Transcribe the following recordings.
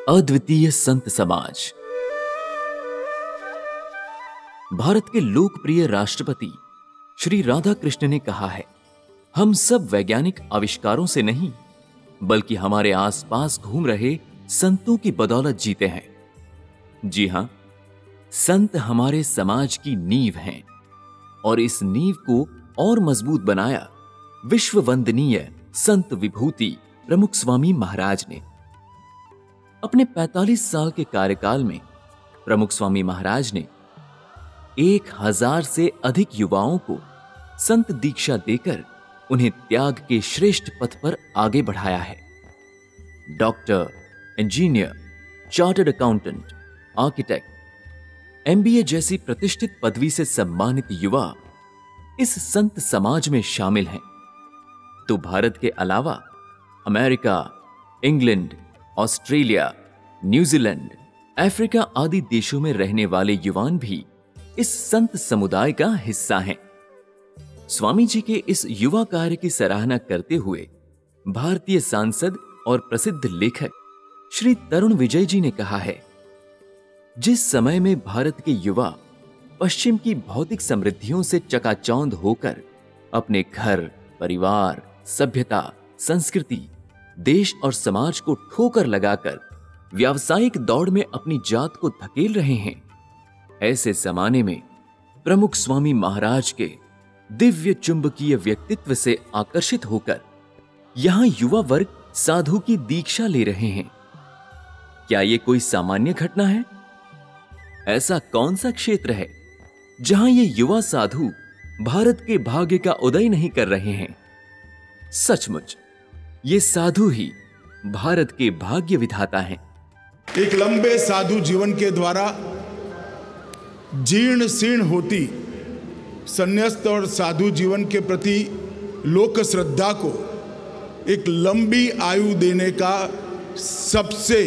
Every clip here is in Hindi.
अद्वितीय संत समाज। भारत के लोकप्रिय राष्ट्रपति श्री राधा कृष्ण ने कहा है, हम सब वैज्ञानिक आविष्कारों से नहीं बल्कि हमारे आसपास घूम रहे संतों की बदौलत जीते हैं। जी हां, संत हमारे समाज की नींव हैं और इस नींव को और मजबूत बनाया विश्व वंदनीय संत विभूति प्रमुख स्वामी महाराज ने। अपने 45 साल के कार्यकाल में प्रमुख स्वामी महाराज ने 1000 से अधिक युवाओं को संत दीक्षा देकर उन्हें त्याग के श्रेष्ठ पथ पर आगे बढ़ाया है। Doctor, engineer, chartered accountant, architect, MBA जैसी प्रतिष्ठित पदवी से सम्मानित युवा इस संत समाज में शामिल हैं। तो भारत के अलावा America, England, Australia, New Zealand, Africa आदि देशों में रहने वाले युवान भी इस संत समुदाय का हिस्सा हैं। स्वामी जी के इस युवा कार्य की सराहना करते हुए भारतीय सांसद और प्रसिद्ध लेखक श्री तरुण विजय जी ने कहा है, जिस समय में भारत के युवा पश्चिम की भौतिक समृद्धियों से चकाचौंध होकर अपने घर, परिवार, सभ्यता, संस्कृति, देश और समाज को ठोकर लगाकर व्यावसायिक दौड़ में अपनी जात को धकेल रहे हैं, ऐसे जमाने में प्रमुख स्वामी महाराज के दिव्य चुंबकीय व्यक्तित्व से आकर्षित होकर यहां युवा वर्ग साधु की दीक्षा ले रहे हैं। क्या यह कोई सामान्य घटना है? ऐसा कौन सा क्षेत्र है जहां ये युवा साधु भारत के भाग्य का उदय नहीं कर रहे हैं? सचमुच ये साधु ही भारत के भाग्य विधाता हैं। एक लंबे साधु जीवन के द्वारा जीर्ण शीर्ण होती संन्यास्त और साधु जीवन के प्रति लोक श्रद्धा को एक लंबी आयु देने का सबसे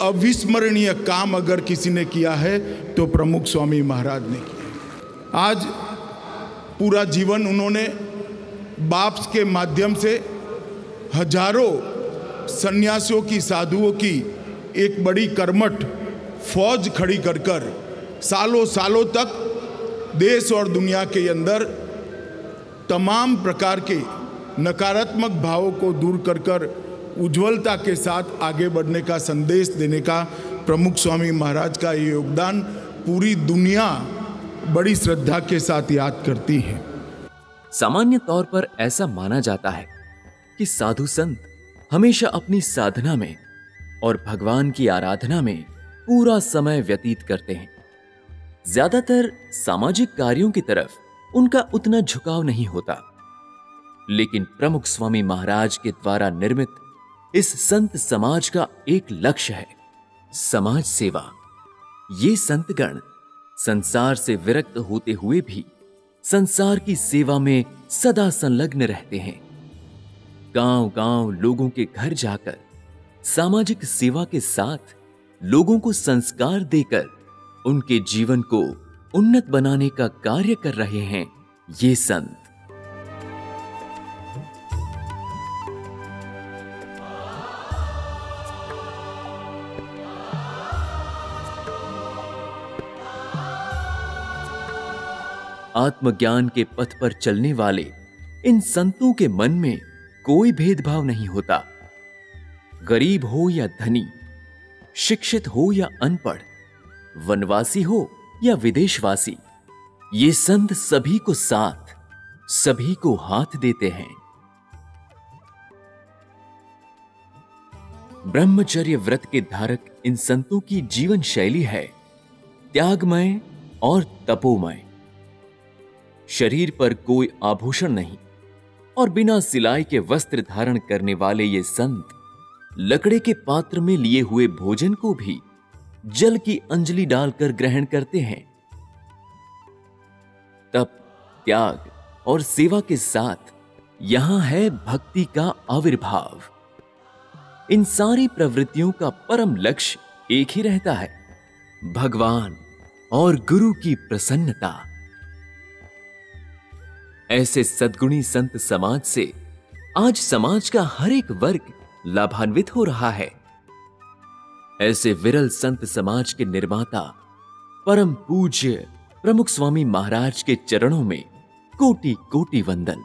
अविस्मरणीय काम अगर किसी ने किया है तो प्रमुख स्वामी महाराज ने किया। आज पूरा जीवन उन्होंने बाप के माध्यम से हजारों सन्यासियों की, साधुओं की एक बड़ी कर्मठ फौज खड़ी कर सालों सालों तक देश और दुनिया के अंदर तमाम प्रकार के नकारात्मक भावों को दूर कर उज्ज्वलता के साथ आगे बढ़ने का संदेश देने का प्रमुख स्वामी महाराज का ये योगदान पूरी दुनिया बड़ी श्रद्धा के साथ याद करती है। सामान्य तौर पर ऐसा माना जाता है कि साधु संत हमेशा अपनी साधना में और भगवान की आराधना में पूरा समय व्यतीत करते हैं। ज्यादातर सामाजिक कार्यों की तरफ उनका उतना झुकाव नहीं होता, लेकिन प्रमुख स्वामी महाराज के द्वारा निर्मित इस संत समाज का एक लक्ष्य है समाज सेवा। ये संतगण संसार से विरक्त होते हुए भी संसार की सेवा में सदा संलग्न रहते हैं। गांव-गांव लोगों के घर जाकर सामाजिक सेवा के साथ लोगों को संस्कार देकर उनके जीवन को उन्नत बनाने का कार्य कर रहे हैं ये संत। आत्मज्ञान के पथ पर चलने वाले इन संतों के मन में कोई भेदभाव नहीं होता। गरीब हो या धनी, शिक्षित हो या अनपढ़, वनवासी हो या विदेशवासी, ये संत सभी को साथ, सभी को हाथ देते हैं। ब्रह्मचर्य व्रत के धारक इन संतों की जीवन शैली है त्यागमय और तपोमय। शरीर पर कोई आभूषण नहीं और बिना सिलाई के वस्त्र धारण करने वाले ये संत लकड़े के पात्र में लिए हुए भोजन को भी जल की अंजलि डालकर ग्रहण करते हैं। तप, त्याग और सेवा के साथ यहां है भक्ति का आविर्भाव। इन सारी प्रवृत्तियों का परम लक्ष्य एक ही रहता है, भगवान और गुरु की प्रसन्नता। ऐसे सद्गुणी संत समाज से आज समाज का हर एक वर्ग लाभान्वित हो रहा है। ऐसे विरल संत समाज के निर्माता परम पूज्य प्रमुख स्वामी महाराज के चरणों में कोटि कोटि वंदन।